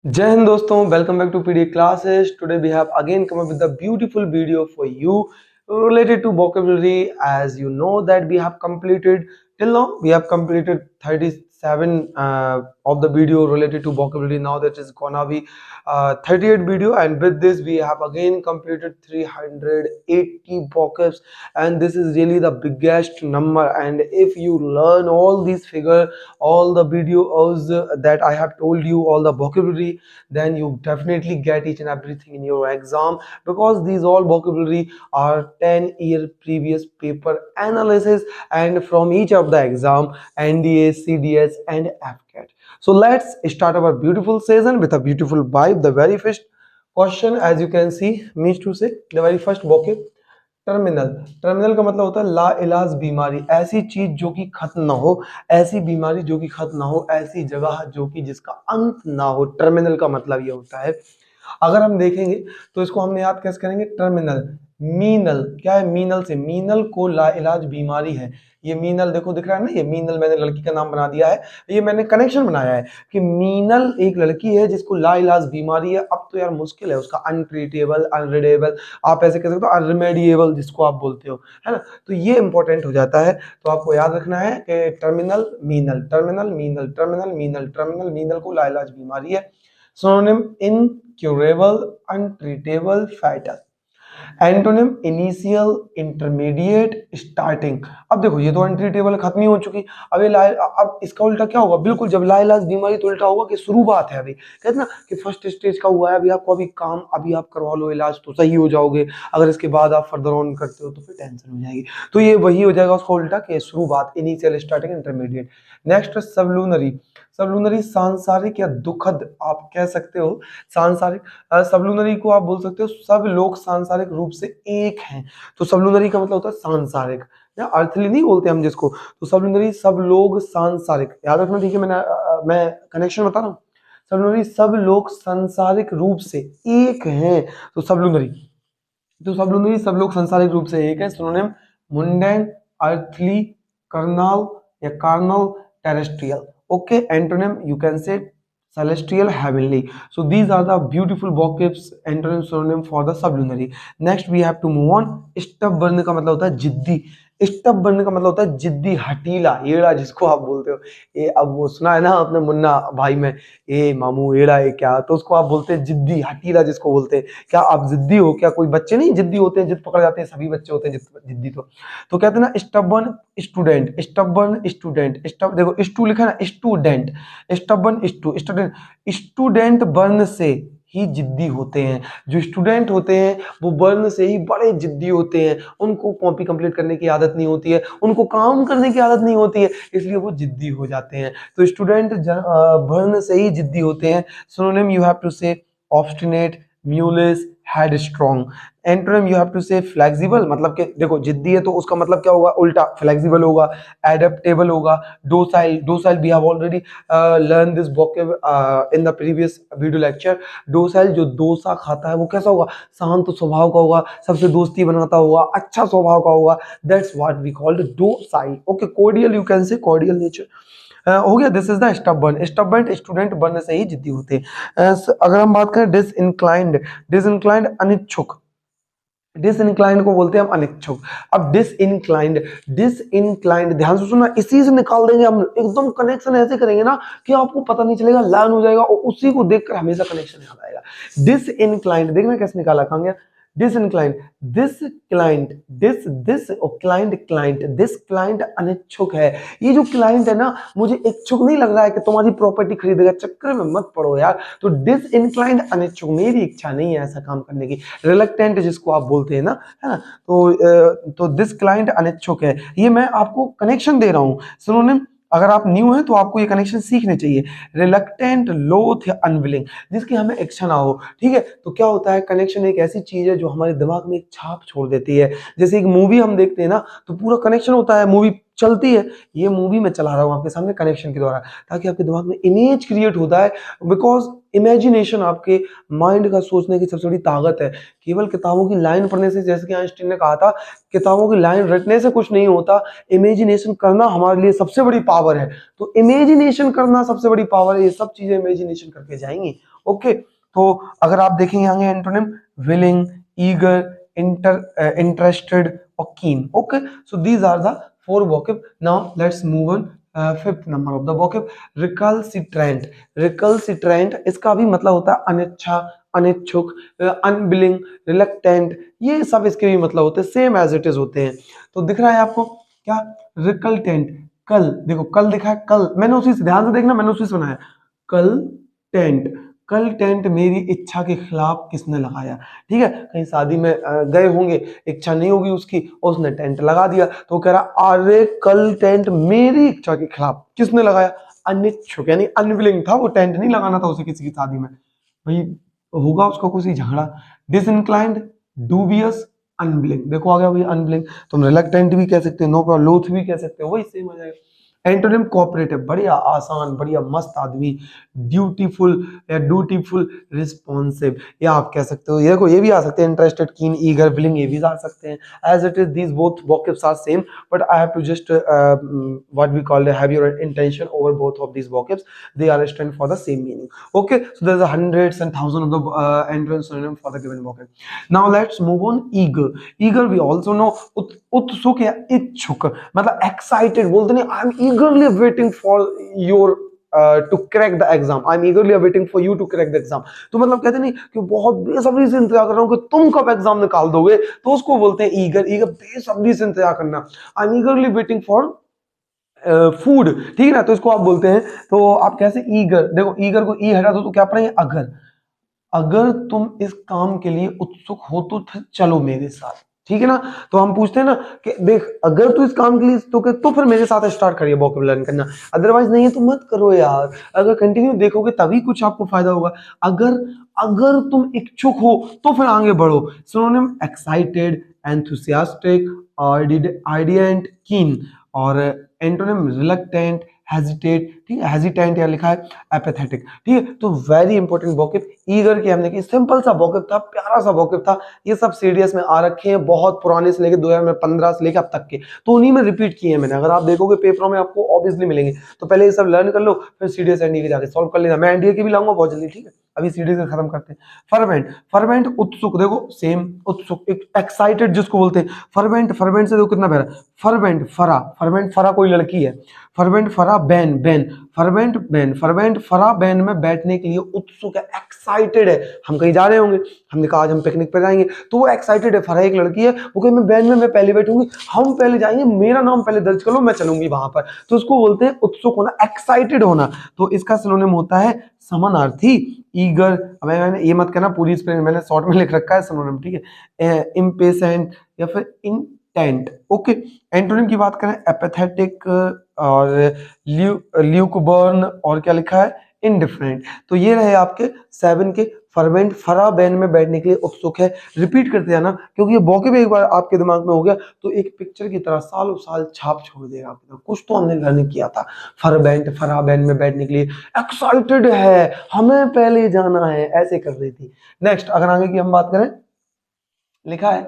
Jai Hind doston, welcome back to PD classes. Today we have again come up with a beautiful video for you related to vocabulary. As you know that we have completed till now, we have completed 37 of the video related to vocabulary. Now that is gonna be 38th video, and with this we have again completed 380 vocabs, and this is really the biggest number. And if you learn all these figure, all the videos that I have told you, all the vocabulary, then you definitely get each and everything in your exam, because these all vocabulary are 10-year previous paper analysis, and from each of the exam, NDA, CDS and FCAT. So let's start our beautiful session with a beautiful vibe. The very first question, as you can see, means to say the very first vocab terminal. Terminal का मतलब होता है ला इलाज बीमारी, ऐसी चीज जो कि खत्म ना हो, ऐसी बीमारी जो कि खत्म ना हो, ऐसी जगह जो कि जिसका अंत ना हो। टर्मिनल का मतलब ये होता है। अगर हम देखेंगे तो इसको हमने याद कैसे करेंगे, टर्मिनल। मीनल क्या है, मीनल से, मीनल को लाइलाज बीमारी है। ये मीनल देखो दिख रहा है ना, ये मीनल मैंने लड़की का नाम बना दिया है, ये मैंने कनेक्शन बनाया है कि मीनल एक लड़की है जिसको लाइलाज बीमारी है। अब तो यार मुश्किल है उसका, अनट्रीटेबल, अनरिडेबल, आप ऐसे कह सकते हो, अनरिमेडिएबल जिसको आप बोलते हो, है ना। तो ये इंपॉर्टेंट हो जाता है। तो आपको याद रखना है कि terminal Meenal, terminal Meenal, terminal Meenal, terminal Meenal को लाइलाज बीमारी है। Synonym incurable, untreatable, fatal. Antonym initial, intermediate, starting. अब देखो ये तो अनट्रीटेबल खत्म ही हो चुकी। अब इसका उल्टा क्या होगा, बिल्कुल जब लाइलाज बीमारी तो उल्टा होगा कि शुरुआत है। अभी कहते ना कि फर्स्ट स्टेज का हुआ है, अभी आपको अभी काम अभी आप करवा लो इलाज तो सही हो जाओगे, अगर इसके बाद आप फर्दर ऑन करते हो तो फिर टेंशन हो जाएगी। तो ये वही हो जाएगा उसका उल्टा कि शुरुआत, इनिशियल, स्टार्टिंग, इंटरमीडिएट। नेक्स्ट सबलूनरी। सबलूनरी सांसारिक या दुखद आप कह सकते हो, सांसारिक। सबलूनरी को आप बोल सकते हो सब लोग सांसारिक रूप से एक हैं। तो सबलूनरी का मतलब होता है सांसारिक, या अर्थली नहीं बोलते हम जिसको। तो सबलूनरी सब लोग सांसारिक, याद रखना, ठीक है। मैं कनेक्शन बता रहा हूँ। सबलूनरी सब लोग सांसारिक रूप से एक हैं, तो सबलूनरी, तो सबलूनरी सब लोग सांसारिक रूप से एक है। सिनोनिम मुंडेन, अर्थली, कर्नल या carnal, terrestrial. Okay, antonym you can say celestial, heavenly. So these are the beautiful vocabs, antonym, synonym for the sublunary. Next we have to move on. stubborn का मतलब होता है जिद्दी। stubborn का मतलब होता है जिद्दी, हठीला, एड़ा जिसको आप बोलते हो। ये अब वो सुना है ना आपने मुन्ना भाई में, ए मामू एड़ा है क्या, तो उसको आप बोलते हैं जिद्दी, हठीला जिसको बोलते हैं। क्या आप जिद्दी हो क्या? कोई बच्चे नहीं जिद्दी होते हैं, जिद पकड़ जाते हैं, सभी बच्चे होते हैं जिद्दी। तो कहते हैं ना stubborn student, stubborn student, stub देखो स्टू लिखा है ना, student, stubborn student, student burn से ही जिद्दी होते हैं। जो स्टूडेंट होते हैं वो बर्न से ही बड़े जिद्दी होते हैं, उनको कॉपी कंप्लीट करने की आदत नहीं होती है, उनको काम करने की आदत नहीं होती है, इसलिए वो जिद्दी हो जाते हैं। तो स्टूडेंट बर्न से ही जिद्दी होते हैं। Synonym you have to say obstinate, mulish, headstrong. Antonym you have to say flexible, मतलब कि देखो जिद्दी है तो उसका मतलब क्या होगा, उल्टा फ्लेक्सिबल होगा, एडेप्टेबल होगा। Docile, docile we have already learn this vocab in the previous video lecture. Docile जो डोसा खाता है वो कैसा होगा, शांत स्वभाव का होगा, सबसे दोस्ती बनाता होगा, अच्छा स्वभाव का होगा। That's what we called docile. Okay, cordial you can say cordial nature हो गया। This is the stubborn. Stubborn student बनने से ही जिद्दी होते हैं। अगर हम बात करें डिसइंक्लाइंड, डिसइंक्लाइंड अनिच्छुक, डिसइंक्लाइंड को बोलते हैं हम अनिच्छुक। अब डिसइंक्लाइंड, डिसइंक्लाइंड ध्यान से सुनना, इसी से निकाल देंगे हम, एकदम कनेक्शन ऐसे करेंगे ना कि आपको पता नहीं चलेगा, लर्न हो जाएगा और उसी को देखकर हमेशा कनेक्शन याद आएगा। डिसइंक्लाइंड देखना कैसे निकाला, कहां गया disinclined, this client, this client, client, this client अनिच्छुक है। ये जो क्लाइंट है ना, मुझे इच्छुक नहीं लग रहा है कि तुम्हारी प्रॉपर्टी खरीदेगा, चक्कर में मत पड़ो यार। तो डिसइंक्लाइंड अनिच्छुक, मेरी इच्छा नहीं है ऐसा काम करने की। रिलक्टेंट जिसको आप बोलते हैं ना, है ना। तो दिस क्लाइंट अनिच्छुक है, ये मैं आपको कनेक्शन दे रहा हूं। सिनोनिम, अगर आप न्यू हैं तो आपको ये कनेक्शन सीखने चाहिए। रिलक्टेंट, लोथ या अनविलिंग, जिसकी हमें इच्छा ना हो, ठीक है। तो क्या होता है, कनेक्शन एक ऐसी चीज है जो हमारे दिमाग में एक छाप छोड़ देती है। जैसे एक मूवी हम देखते हैं ना, तो पूरा कनेक्शन होता है, मूवी चलती है, ये मूवी मैं चला रहा हूं आपके सामने कनेक्शन के द्वारा, ताकि आपके दिमाग में इमेज क्रिएट होता है। बिकॉज इमेजिनेशन आपके माइंड का सोचने की सबसे बड़ी ताकत है। केवल किताबों की लाइन पढ़ने से, जैसे कि आइंस्टीन ने कहा था, किताबों की लाइन रटने से कुछ नहीं होता, इमेजिनेशन करना हमारे लिए सबसे बड़ी पावर है। तो इमेजिनेशन करना सबसे बड़ी पावर है, ये सब चीजें इमेजिनेशन करके जाएंगी ओके, तो अगर आप देखें यहाँ एंटोनिम विलिंग, ईगर, इंटरेस्टेड और keen. Okay, so these are the 4 vocab. Now let's move on. Fifth number of the vocab, recalcitrant. Recalcitrant इसका भी मतलब होता है अनिच्छा, अनिच्छुक, अनविलिंग, रिलक्टेंट, ये सब इसके भी मतलब होते हैं, सेम एज इट इज होते हैं। तो दिख रहा है आपको क्या, रिकल्टेंट, कल, देखो कल दिखा है, कल मैंने उसी से, ध्यान से देखना, मैंने उसी से बनाया, कल टेंट, कल टेंट मेरी इच्छा के खिलाफ किसने लगाया। ठीक है, कहीं शादी में गए होंगे, इच्छा नहीं होगी उसकी और उसने टेंट लगा दिया, तो वो कह रहा अरे कल टेंट मेरी इच्छा के खिलाफ किसने लगाया, अनिच्छुक, यानी अनविलिंग था, वो टेंट नहीं लगाना था उसे किसी की शादी में, भाई होगा उसका कुछ झगड़ा। डिसइंक्लाइंड, डूबियस, अनविलिंग, देखो आ गया भाई अनविलिंग, तुम रिलक्टेंट भी कह सकते हो, नो प्रॉब्लम, लोथ भी कह सकते हो, वही सेम आ जाएगा। एंटोनिम कोऑपरेटिव, बढ़िया आसान, बढ़िया मस्त आदमी, ड्यूटीफुल या ड्यूटीफुल, रिस्पॉन्सिव, या आप कह सकते हो, ये देखो ये भी आ सकते हैं, इंटरेस्टेड, कीन, ईगर, विलिंग, ये भी आ सकते हैं। As it is these both vocabs are same, but I have to just what we call have your intention over both of these vocabs, they are stand for the same meaning. Okay, so there's hundreds and thousands of the entrance synonym for the given vocab. Now let's move on. Eager, eager we also know, उत्सुक या इच्छुक, मतलब excited बोलते नहीं, I am eagerly waiting for your to crack the exam, I am eagerly waiting for you to crack the exam, तो मतलब कहते नहीं कि बहुत बेसब्री से इंतजार कर रहा हूँ कि तुम कब एग्जाम निकाल दोगे, तो उसको बोलते हैं ईगर। ईगर बेसब्री से इंतजार करना, I am ईगरली waiting for food, ठीक है ना, तो इसको आप बोलते हैं, तो आप कैसे, ईगर, देखो ईगर को ई हटा दो तो क्या पढ़ेंगे, अगर, अगर तुम इस काम के लिए उत्सुक हो तो चलो मेरे साथ, ठीक है ना। तो हम पूछते हैं ना कि देख अगर तू इस काम के लिए तो फिर मेरे साथ स्टार्ट करिए वोकैब लर्न करना, अदरवाइज नहीं है तो मत करो यार, अगर कंटिन्यू देखोगे तभी कुछ आपको फायदा होगा। अगर अगर तुम इच्छुक हो तो फिर आगे बढ़ो। सिनोनिम एक्साइटेड, एंथुसियास्टिक, आइडियंट, कीन, और एंटोनिम रिलक्टेंट, हेजिटेट, ठीक है, हेजिटेंट या लिखा है एपेथेटिक, ठीक है। तो वेरी इंपॉर्टेंट वोकैब, ईगर की हमने की, सिंपल सा वोकैब था, प्यारा सा वोकैब था, ये सब सीडीएस में आ रखे हैं, बहुत पुराने से लेके 2015 से लेके अब तक के, तो उन्हीं में रिपीट किए हैं मैंने, अगर आप देखोगे पेपरों में आपको ऑब्वियसली मिलेंगे, तो पहले ये सब लर्न कर लो, फिर सीडीएस एनडीए के जाके सॉल्व कर लेना, मैं एनडीए की भी लाऊंगा बहुत जल्दी, ठीक है, अभी सीडीएस का खत्म करते हैं। फर्वेंट, फर्वेंट उत्सुक, देखो सेम उत्सुक, एक्साइटेड जिसको बोलते हैं, फर्वेंट, फर्वेंट से देखो कितना प्यारा, फर्वेंट फरा, फर्वेंट फरा कोई लड़की है, फर्वेंट फरा ban, ban, fervent ban, fervent फरा बैन में बैठने के लिए उत्सुक है, एक्साइटेड है, हम कहीं जा रहे होंगे, हमने कहा आज हम पिकनिक पर जाएंगे, तो वो एक्साइटेड है, फरा एक लड़की है, वो कहे मैं बैन में मैं पहले बैठूंगी, हम पहले जाएंगे, मेरा नाम पहले दर्ज कर लो, मैं चलूंगी वहां पर, तो उसको बोलते हैं उत्सुक होना, एक्साइटेड होना। तो इसका सिनोनिम होता है समानार्थी, ईगर, मैंने ये मत कहना पूरी स्पेलिंग मैंने शॉर्ट में लिख रखा है सिनोनिम, ठीक है, इम्पेशेंट या फिर इंटेंट। ओके, एंटोनिम की बात करें, एपेथेटिक और ल्यूकबर्न, और क्या लिखा है, इनडिफरेंट। तो ये रहे आपके 7 के। फर्वेंट फरा बैन में बैठने के लिए उत्सुक है, रिपीट करते जाना, क्योंकि ये वोकैब एक बार आपके दिमाग में हो गया तो एक पिक्चर की तरह सालों साल छाप छोड़ देगा आपके दिमाग, कुछ तो हमने लर्न किया था। फरबैंट फरा बैन में बैठने के लिए एक्साइटेड है, हमें पहले जाना है, ऐसे कर रही थी। नेक्स्ट अगर आगे की हम बात करें, लिखा है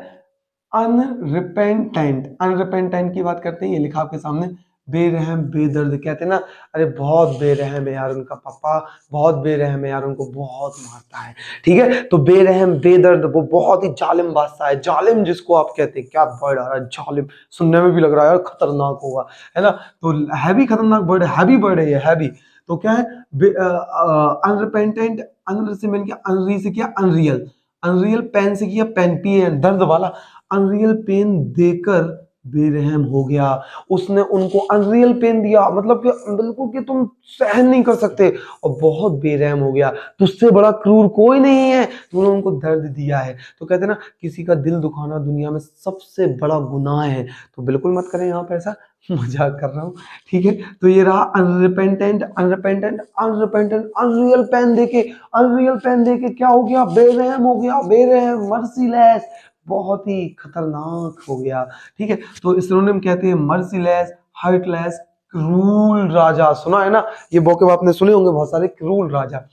अनरिपेंटेंट, अनरिपेंटेंट की बात करते हैं, ये लिखा आपके सामने, बेरहम बेदर्द, कहते हैं ना अरे बहुत बेरहम है यार उनका पापा, बहुत बेरहम है यार, उनको बहुत मारता है, ठीक है। तो बेरहम बेदर्द, वो बहुत ही जालिम बादशाह है, जालिम जिसको आप कहते हैं, क्या वर्ड आ रहा है जालिम, सुनने में भी लग रहा है यार खतरनाक होगा, है ना, तो हैवी खतरनाक वर्ड है, हैवी वर्ड है ये, हैवी। तो क्या है, अनरिपेंटेंट, अनर से मैंने क्या, अनरी से किया अनरियल, अनरियल पेन से किया पेन, पी दर्द वाला, अनरियल पेन देकर बेरहम हो गया, उसने उनको अनरियल पेन दिया, मतलब कि बिल्कुल कि तुम सहन नहीं कर सकते, और बहुत बेरहम हो गया, तुझसे बड़ा क्रूर कोई नहीं है, तूने उनको दर्द दिया है। तो कहते हैं ना किसी का दिल दुखाना दुनिया में सबसे बड़ा गुनाह है, तो बिल्कुल मत करें यहाँ पे ऐसा, मजाक कर रहा हूँ, ठीक है। तो ये रहा अनरिपेंटेंट, अनरिपेंटेंट, अनरिपेंटेंट, अनरियल पेन देके, अनरियल पेन देके क्या हो गया, बेरहम हो गया, बेरहम, मर्सीलेस, बहुत ही खतरनाक हो गया, ठीक है। तो इस सिनोनिम कहते हैं मर्सीलेस, हार्टलेस, क्रूल राजा, सुना है ना, ये वोकैब आपने सुने होंगे बहुत सारे, क्रूल राजा।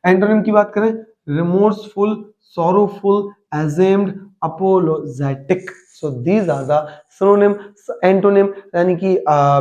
एंटोनिम की बात करें, remorseful, sorrowful, ashamed, apologetic, So these are the synonym, antonym यानी कि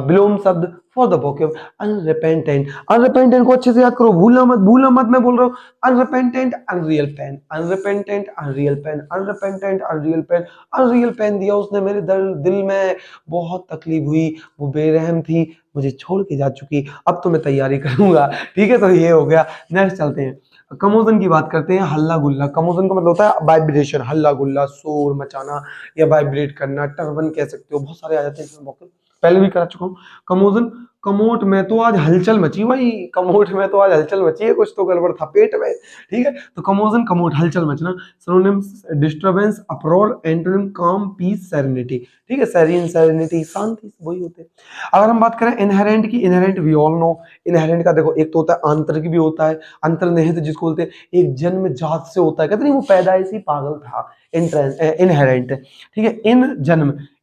विलोम शब्द for the vocab unrepentant. Unrepentant को अच्छे से याद करो, भूलना मत मैं बोल रहा हूँ unrepentant, unreal pain, unrepentant, unreal pain, unrepentant, unreal pain, unreal pain दिया उसने मेरे दिल में, बहुत तकलीफ हुई, वो बेरहम थी, मुझे छोड़ के जा चुकी, अब तो मैं तैयारी करूंगा। ठीक है, तो ये हो गया। नेक्स्ट चलते हैं, कमोजन की बात करते हैं। हल्ला गुल्ला, कमोजन का मतलब होता है वाइब्रेशन, हल्ला गुल्ला, शोर मचाना या वाइब्रेट करना, टर्बन कह सकते हो, बहुत सारे आ जाते हैं इसमें vocab, पहले भी करा चुका हूँ। कमोजन, कमोट में तो आज हलचल मची भाई, कमोट में तो आज हलचल मची है, कुछ तो गड़बड़ था पेट में। ठीक है, तो कमोजन कमोट, हलचल मचना। सिनोनिम्स डिस्टरबेंस, अपरोल, एंटोनिम काम, पीस, सेरेनिटी। ठीक है, सेरीन, सेरेनिटी, शांति, वही होते हैं। अगर हम बात करें इनहेरेंट की, inherent we all know, inherent का देखो एक तो होता है आंतरिक भी होता है, अंतर्निहित जिसको बोलते हैं, एक जन्म जात से होता है, कहते नहीं वो पैदाइशी पागल था, इनहेरेंट। ठीक है,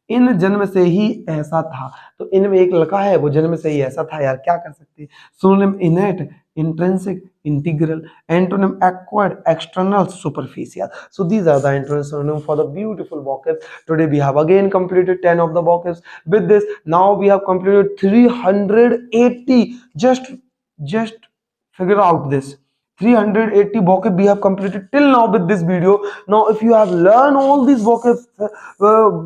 इन जन्म से ही ऐसा था, तो इनमें एक लड़का है वो जन्म से ही ऐसा था यार, क्या कर सकते हैं। Synonym इनेट, intrinsic, integral, antonym acquired, external, superficial. So these are the antonym synonym for the beautiful vocabs. Today we have again completed 10 of the vocabs. With this, now we have completed 380. Just figure out this. 380 vocab we have completed till now with this video. Now if you have learned all these vocabs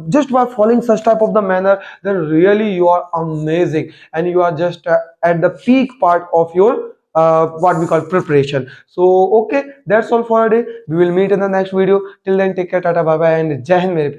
just by following such type of the manner, then really you are amazing and you are just at the peak part of your what we call preparation. So okay, that's all for a day. We will meet in the next video. Till then, take care, tata, bye bye, and jai hind mere